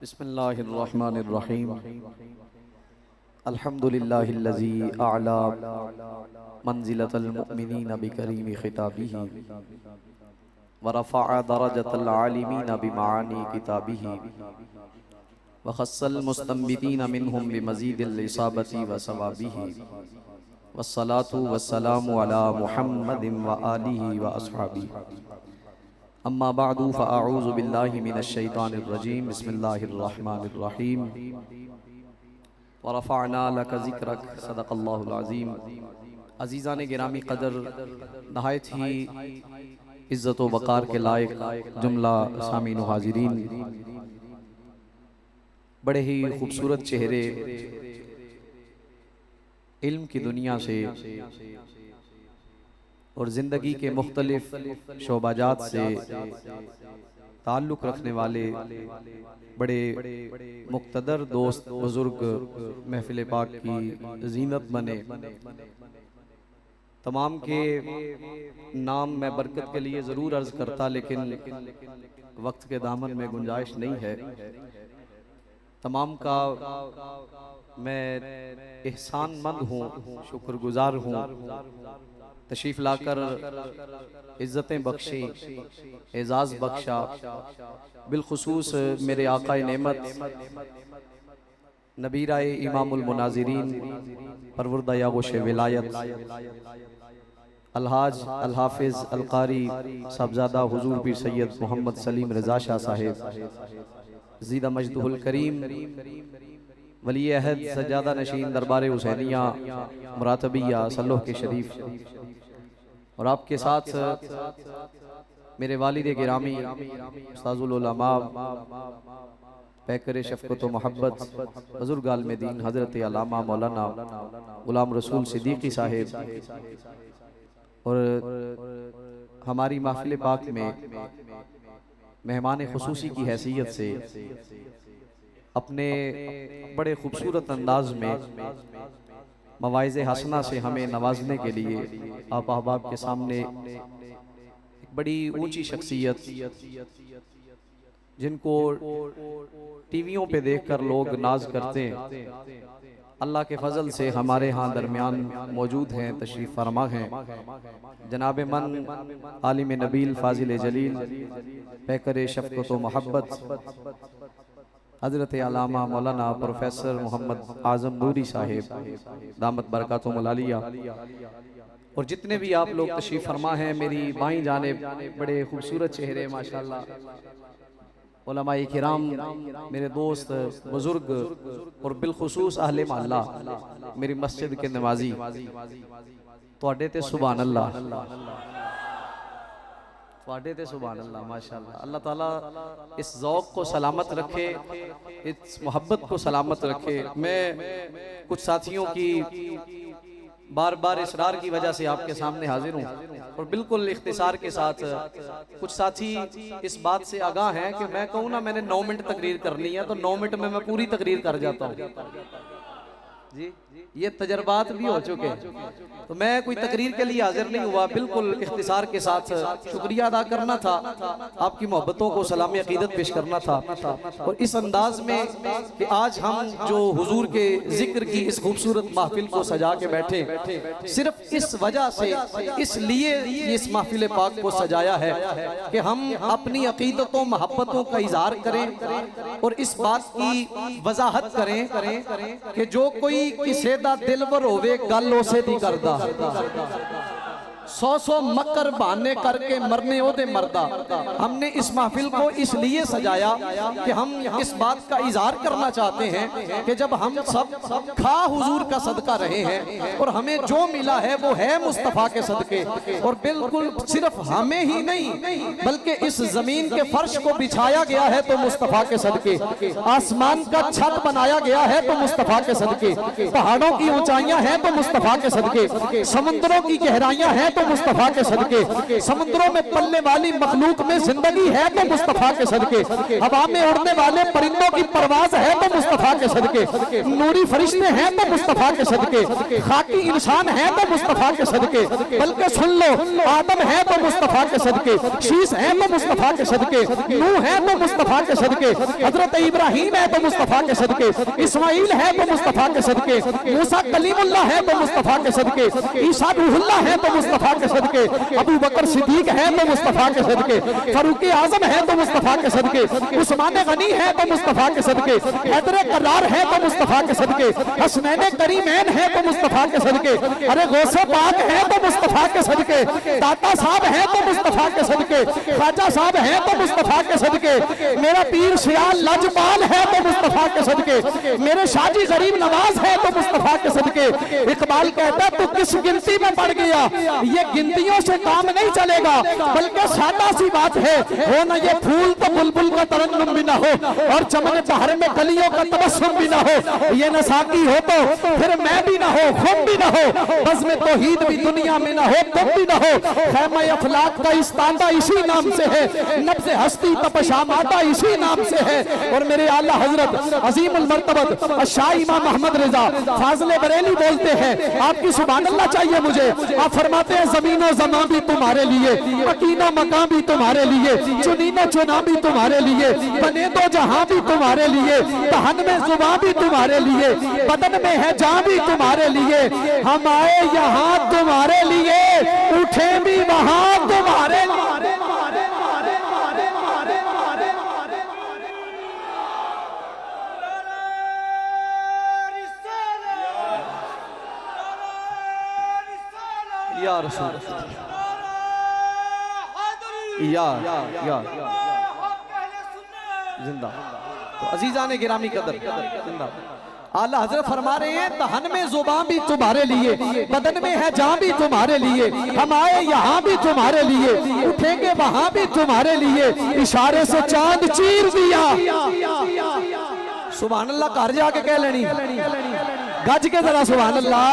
बिस्मिल्लाहिर्रहमानिर्रहीम। अल्हम्दुलिल्लाहिल्लज़ी अअला मंज़िलतल मुअमिनीन बिकरीमी खिताबिही व रफ़अ दरजतल आलिमीन बिमआनी किताबिही व खस्सल मुस्तंबितीन मिनहुम बिमज़ीदिल इसाबती व सवाबिही वस्सलातु वस्सलामु अला मुहम्मदिन व आलिही व अस्हाबिही। अम्मा बादु फ़अऊज़ु बिल्लाहि मिनश शैतानिर रजीम। बिस्मिल्लाहिर्रहमानिर्रहीम। व रफ़अना लका ज़िक्रक। सदक़ल्लाहुल अज़ीम। अज़ीज़ान गिरामी क़दर, नहायत ही इज़्ज़त व वक़ार के लायक जुमला सामीन व हाज़िरीन, बड़े ही खूबसूरत चेहरे इल्म की दुनिया से और ज़िंदगी के मुख्तलिफ शोबाजात से ताल्लुक़ रखने वाले बड़े मुक़्तदर दोस्त बुज़ुर्ग महफ़िल पाक की ज़ीनत बने, तमाम के नाम मैं बरकत के लिए ज़रूर अर्ज़ करता, लेकिन वक्त के दामन में गुंजाइश नहीं है। तमाम का मैं एहसानमंद हूँ, शुक्रगुज़ार हूँ। तशरीफ़ लाकर इज़्ज़तें बख्शी, एज़ाज़ बख्शा, बिलखुसूस मेरे आक़ाए नेमत नबीराए इमामुल मुनाज़िरीन परवरदा यागोश विलायत अलहाज अल हाफिज़ अल क़ारी साहबज़ादा हुज़ूर पीर सैयद मोहम्मद सलीम रज़ा शाह साहिब ज़ीदा मजदुहुल करीम वली अहद सज्जादा नशीन दरबार हुसैनिया मुरातबिया सल्लुह के शरीफ, और आपके साथ मेरे वालिद गिरामी उस्ताज़ुल उलमा पैकर शफ़क़त व मोहब्बत बुज़ुर्ग आलिम दीन हज़रत अल्लामा मौलाना ग़ुलाम रसूल सिद्दीक़ी साहिब, और हमारी महफ़िल पाक में मेहमान खुसूसी की हैसियत से अपने बड़े खूबसूरत अंदाज में मवाइज़े हसना से हमें नवाजने के लिए आप अहबाब के सामने एक बड़ी ऊंची शख्सियत, जिनको टीवियों पे देखकर लोग नाज करते हैं, अल्लाह के फजल से हमारे यहाँ दरमियान मौजूद हैं, तशरीफ़ फरमा हैं। जनाब मन आलिम नबील फ़ाज़िल जलील पैकर शफ़क़त व मोहब्बत हज़रत अल्लामा मौलाना प्रोफेसर मोहम्मद आज़म नूरी साहिब दामत बरकातुहुल आलिया, और जितने भी आप लोग तशरीफ़ फरमा हैं, मेरी बाईं जानिब बड़े खूबसूरत चेहरे माशाअल्लाह, उलमाए किराम, मेरे दोस्त बुज़ुर्ग, और बिलखुसूस अहले मोहल्ला, मेरी मस्जिद के नवाजी, तुहाडे ते सुभान अल्लाह, सुभान अल्लाह, माशाअल्लाह। अल्लाह ताला इस ज़ौक़ को सलामत रखे, इस मोहब्बत को सलामत रखे। मैं कुछ साथियों की बार बार इसरार की वजह से आपके सामने हाजिर हूँ, और बिल्कुल इख्तिसार के साथ कुछ साथी इस बात से आगाह हैं कि मैं कहूँ ना मैंने 9 मिनट तकरीर करनी है तो 9 मिनट में मैं पूरी तकरीर कर जाता हूँ जी, ये तजर्बात भी हो चुके हैं। तो मैं कोई तकरीर के लिए हाजिर नहीं हुआ, बिल्कुल इख्तिसार के साथ शुक्रिया अदा करना था, आपकी मोहब्बतों को सलाम अकीदत पेश करना था, और इस अंदाज में कि आज हम जो हुजूर के जिक्र की इस खूबसूरत महफिल को सजा के बैठे, सिर्फ इस वजह से, इसलिए इस महफिल पाक को सजाया है कि हम अपनी अकीदतों मोहब्बतों का इजहार करें और इस बात की वजाहत करें कि जो कोई किसे दा दिलवर होवे गल उसे दी करदा, 100 मक्कर बहाने करके मरने ओदे मरदा। हमने इस महफिल को इसलिए सजाया कि हम इस बात का इजहार करना चाहते हैं कि जब हम सब खा हुजूर का सदका रहे हैं, और हमें जो मिला है वो है मुस्तफ़ा के सदके, और बिल्कुल सिर्फ हमें ही नहीं बल्कि इस जमीन के फर्श को बिछाया गया है तो मुस्तफ़ा के सदके, आसमान का छत बनाया गया है तो मुस्तफ़ा के सदके, पहाड़ों की ऊंचाइयां हैं तो मुस्तफ़ा के सदके, समुद्रों की गहराइयां हैं तो तो मुस्तफा के सदके, समुद्रों में पलने वाली मखलूक में जिंदगी है तो मुस्तफा के सदके, हवा में उड़ने वाले परिंदों की परवाज है तो मुस्तफा के सदके, नूरी फरिश्ते हैं तो मुस्तफा के सदके, खाकी इंसान है तो मुस्तफा के सदके, बल्कि सुन लो आदम है तो मुस्तफा के सदके, शीश है तो मुस्तफा के सदके, नूह है तो मुस्तफा के सदके, हजरत इब्राहिम है तो मुस्तफा के सदके, इस्माइल है तो मुस्तफा के सदके, मूसा कलीमुल्लाह है तो मुस्तफा के सदके, ईसा रूहुल्लाह है तो मुस्तफा के सदके, अबू बकर सिद्दीक है तो मुस्तफा के सदके, फारूक आजम है तो मुस्तफा के सदके, उस्मान गनी है तो मुस्तफा के सदके, हैदर करार है तो मुस्तफा के सदके, हसनैन करीमैन है तो मुस्तफा के सदके, अरे गौसे पाक है तो मुस्तफा के सदके, दाता साहब है तो मुस्तफा के सदके, ख्वाजा साहब है तो मुस्तफा के सदके, मेरा पीर सियाल लजपाल है तो मुस्तफा के सदके, मेरे शाजी गरीब नवाज है तो मुस्तफा के सदके। इकबाल कहता है तू किस गिनती में पड़ गया, ये गिनतियों से काम नहीं चलेगा, बल्कि सादा सी बात है, हो ना ये फूल तो बुलबुल का तरन्नुम भी ना हो और चमन बहर में कलियों का तबस्सुम भी ना हो, ये न साकी हो तो फिर मैं भी ना हो, खुम भी ना हो, बस में तौहीद भी दुनिया में ना हो, तुम भी ना हो, खैमा अफलाक का इस्तांदा इसी नाम से है, नब्ज़े हस्ती तपशामादा इसी नाम से है। और मेरे आला हजरत अजीमुल मर्तबत शाह इमाम मोहम्मद रजा फाज़िले बरेली बोलते हैं, आपकी सुभान अल्लाह चाहिए मुझे। आप फरमाते हैं ज़मीनो ज़मां भी तुम्हारे लिए, मकीनो मकान भी तुम्हारे लिए, चुनीनो चुना भी तुम्हारे लिए, बने दो जहां भी तुम्हारे लिए, दहन में जुबान भी तुम्हारे लिए, बदन में है जान भी तुम्हारे लिए, हम आए यहाँ तुम्हारे लिए, उठे भी वहां तुम्हारे लिए। या रसूल या जिंदा। तो अजीजान गिरामी कदर जिंदा। आला हजरत फरमा रहे हैं दहन में जुबान भी तुम्हारे लिए, बदन में है जान भी तुम्हारे लिए, हम आए यहाँ भी तुम्हारे लिए, उठेंगे वहां भी तुम्हारे लिए, इशारे से चांद चीर दिया। सुभान अल्लाह घर जाके कह लेनी, गज के जरा सुभान अल्लाह।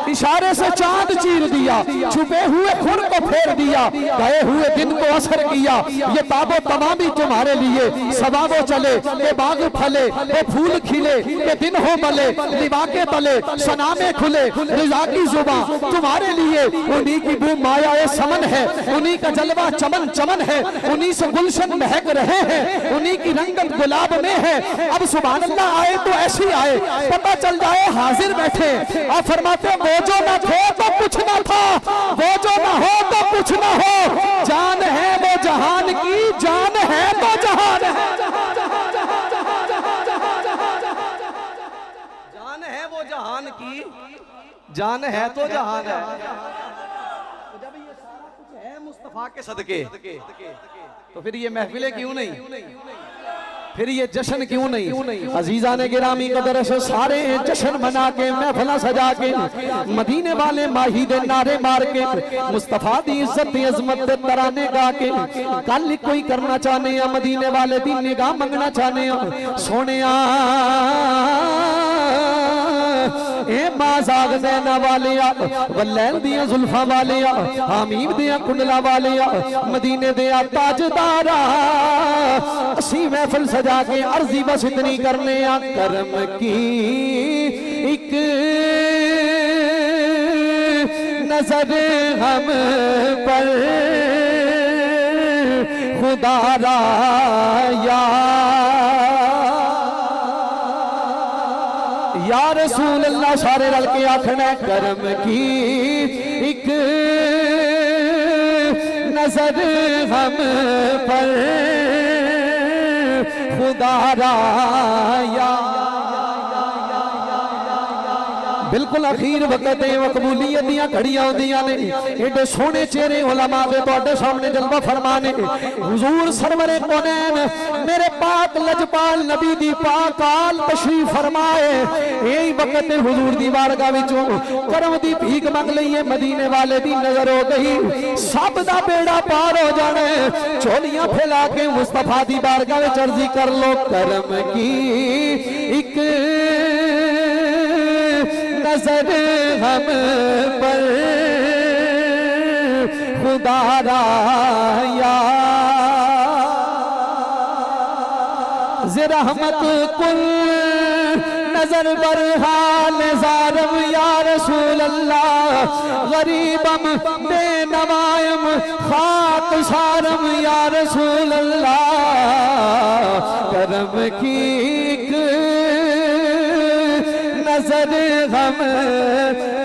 इशारे से चांद चीर दिया, छुपे हुए खून को फेर दिया, गए हुए दिन को असर किया, ये ताबो तमाम भी तुम्हारे लिए, सबाबो चले के बाग फले, के फूल खिले, के दिन हो मले, लिबा के तले सनामे खुले, रिजा की जुबां तुम्हारे लिए, उन्हीं की बू माया समन है, उन्हीं का जलवा चमन चमन है, उन्हीं से गुलशन महक रहे हैं, उन्हीं की रंगत गुलाब में है। अब सुभान अल्लाह आए तो ऐसी आए, पता चल जाए हाजिर बैठे। आप फरमाते वो जो ना थे तो कुछ ना था, वो जो ना हो तो कुछ ना हो, जान है वो जहान की, जान है तो जहान है, जान है वो जहान की, जान है तो जहान है। जब ये सारा कुछ है मुस्तफा के सदके, तो फिर ये महफिलें क्यों नहीं, फिर ये जश्न क्यों नहीं। अजीजा ने गिरामी कदर से सारे जश्न मना के महफिल सजा के, मदीने वाले माही दे नारे मार के, मुस्तफा दी इज्जत अजमत दे तराने गा के, कल कोई करना चाहने आ मदीने वाले दी निगाह मंगना चाहने आ, सोने ए माजाग नैना वालिया, वलैल दिया जुल्फा वालिया, हामीम दिया कुंडला वालिया, मदीने दिया ताजदारा, असी महफिल सजा के अर्जी बस इतनी करने आ, करम की एक नजर हम पर खुदारा या रसूल अल्लाह। सारे रल के आखना करम की एक नजर हम पर खुदारा या। बिल्कुल अखीर वक्त मकबूलियत दियां घड़ियां होंदियां ने, एडे सोहने चेहरे उलमा दे तुहाडे सामने जलवा फरमाने। हुजूर सरवरे कौनैन मेरे पाक लजपाल नबी दी पाक आल तशरीफ फरमाए। यही वक्त हुजूर दी बारगाह विचों करम दी भीख मंग लईए, मदीने वाले दी नजर हो गई, सब दा बेड़ा पार हो जाने। झोलियां फैला के मुस्तफा दी बारगाह विच अर्जी कर लो, करम की एक नजर हम पर खुदारा या रहमत कुल नजर बरहाल ज़ारम या रसूल अल्लाह गरीबम बेनवायम खाक सारम या रसूल अल्लाह करम की एक नजर हम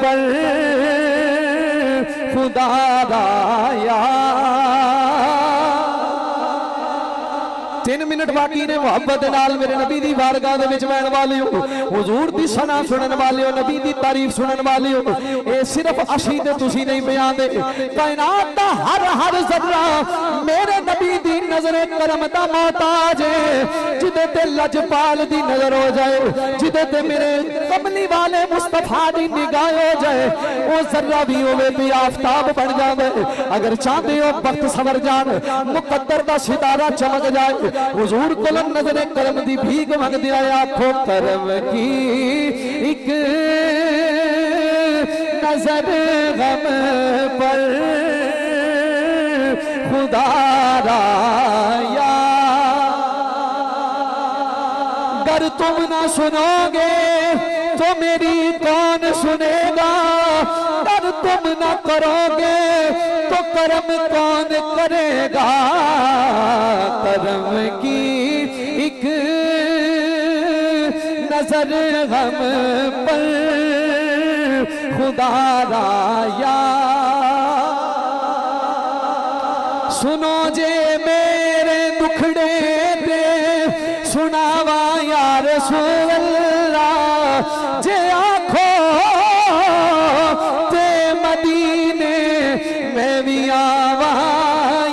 पर खुदा राया 3 मिनट बाकी ने मुहब्बत नाल मेरे नबी दी बारगाह दे विच बैण वालियो हुजूर दी सना सुनन वालियो नबी दी तारीफ सुनन वालियो ए सिर्फ असी ते तुसी नहीं बयान दे कायनात दा हर जर्रा मेरे नबी दी नजर करम दा मोहताज है जिदे ते लजपाल दी नजर हो जाए जिदे ते मेरे कमली वाले मुस्तफा दी निगाह हो जाए ओ जर्रा भी होवे ते आफताब बन जावे अगर चाहते हो वक्त सवर जान मुकद्दर दा सितारा चमक जाए हुजूर को नजर करम दी भीख मंग दिया आखो करम की एक नजर गम पर खुदा राया अगर तुम ना सुनोगे तो मेरी कौन सुनेगा अगर तुम ना करोगे तो करम कौन करेगा करम की एक नजर हम पर खुदा राया सुनो जे मेरे दुखड़े दे सुनावा या रसूल अल्लाह जे आखो ते मदीने में भी आवा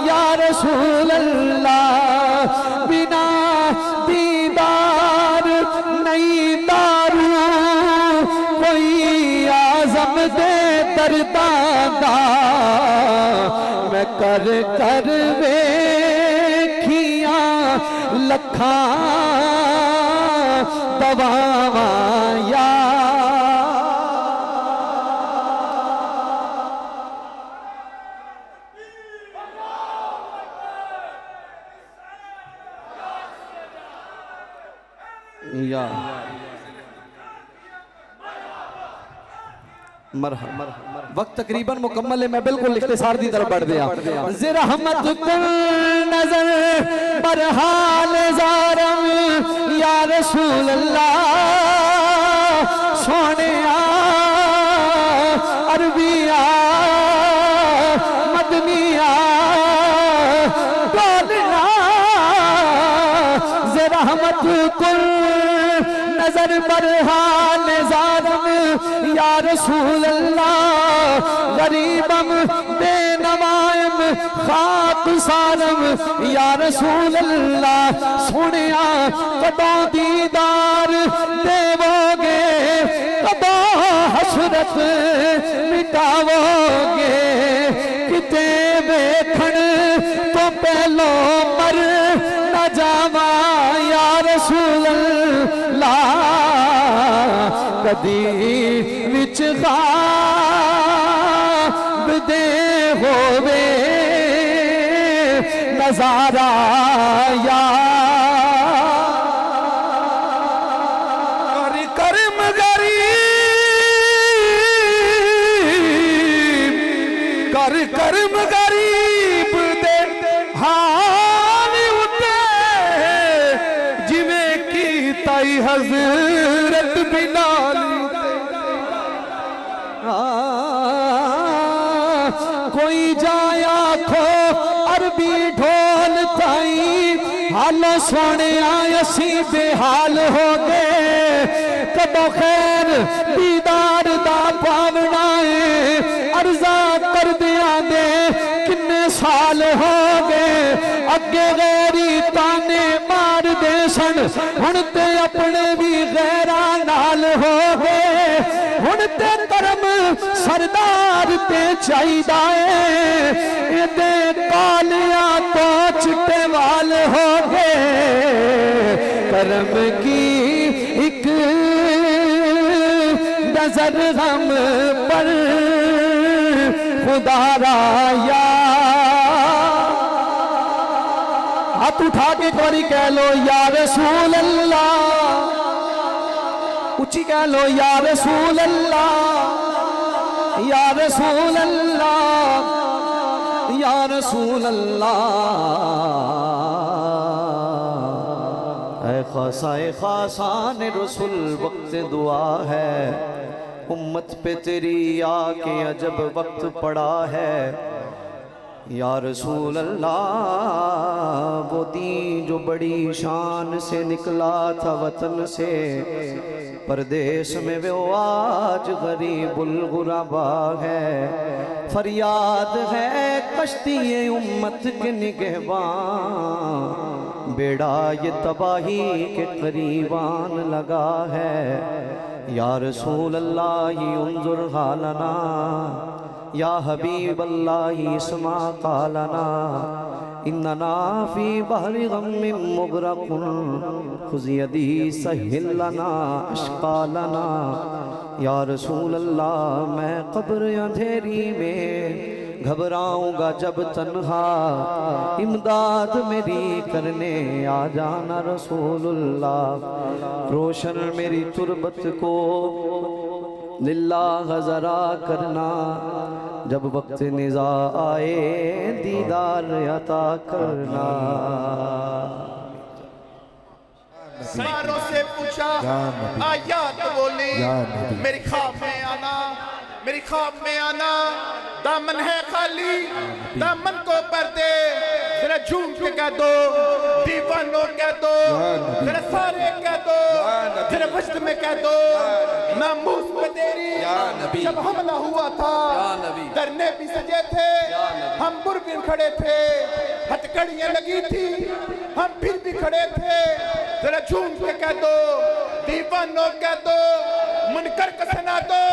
या रसूल अल्लाह बिना दीदार नहीं दारू कोई आजम दे दरदादा मैं कर कर वेखिया लखा दवावा या वक्त तकरीबन मुकम्मल है मैं बिल्कुल इख्तिसार दी तरफ बढ़ गया रहमत कुल नजर बरहाल ज़ारम या रसूल अल्लाह सोनिया अरबिया मदनिया बोलना रहमत कुल नजर बरहाल ज़ारम या रसूल अल्लाह गरीबम बेनवायम खाक सारम या रसूल अल्लाह सुनिया कदों दीदार देवोगे कदों हसरत मिटावोगे किते वेखण तो पहलो मर न जावा या रसूल अल्लाह कदी विच ख्वाब दे होवे नजारा या करम गरीब कर करम गरीब दे हाल उते जिवें की ताई हजरत बिलाल कोई जाया खो अरबी ढोल ताई हालो सोने असी बेहाल हो गए कदों खैर दीदार दा पावना है अर्जा कर दिया दे किन्ने साल हो गए अगे गैरी ताने मार दे सन हुण ते अपने भी गैरा नाल हो गए हुण ते करम सरदार ते चाहिदा है एदे कालिया तो चिट्टे वाल हो गए करम की एक नजर हम पर खुदारा या हाथ उठा के एक बारी कह लो या रसूल अल्लाह, ऊंची कह लो या रसूल अल्लाह, या रसूल अल्लाह, या रसूल अल्लाह। ऐ खासाए खासान रसूल वक्त दुआ है, उम्मत पे तेरी आके अजब वक्त पड़ा है। या रसूल अल्लाह वो दीन जो बड़ी शान से निकला था वतन से, परदेश में वो आज गरीबुल गुरबा है। फरियाद है कश्ती उम्मत के निगहबान, बेड़ा ये तबाही के करीबान लगा है। या रसूल अल्लाह उन्जुर हालना, या हबीब अल्लाह इस्मा कालना, इन्नना फी बहरि गम्मिन मुगरकुन, खुज़ यदी सहिल लना अश्कालना। या रसूल अल्लाह मैं कब्र अंधेरी में घबराऊंगा जब तन्हा, इमदाद मेरी करने आ जाना रसूलुल्लाह। रोशन मेरी तुरबत को लिल्लाह जरा करना, जब वक्त निज़ा आए दीदार अता करना। सारों से पूछा आयात बोली, मेरी ख्वाब में आना, मेरी ख्वाब में आना, दामन है खाली दामन को भर दे, जरा झूम के कह दो, दीवानों कह दो, जरा सारे कह दो, जरा वस्त में कह दो, नामूस पे तेरी जब हमला हुआ था, डरने भी सजे थे हम, बुरबिन खड़े थे, हथकड़ियां लगी थी हम फिर भी खड़े थे। जरा झूम के कह दो, दीवानों कह दो, मुनकर को सुना दो,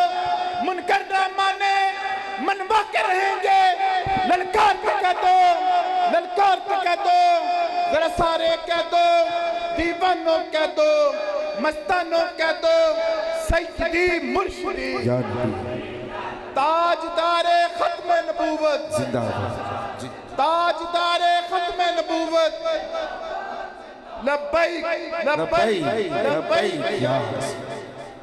मुनकर ना माने मनवा के रहेंगे, ललकार के कह दो, ललकार के कह दो, जरा सारे कह दो, दीवानों कह दो, मस्तानों कह दो, सैयदी मुर्शिदी ताजदारे खत्म नबूवत, ताजदारे खत्म नबूवत, लब्बैक लब्बैक लब्बैक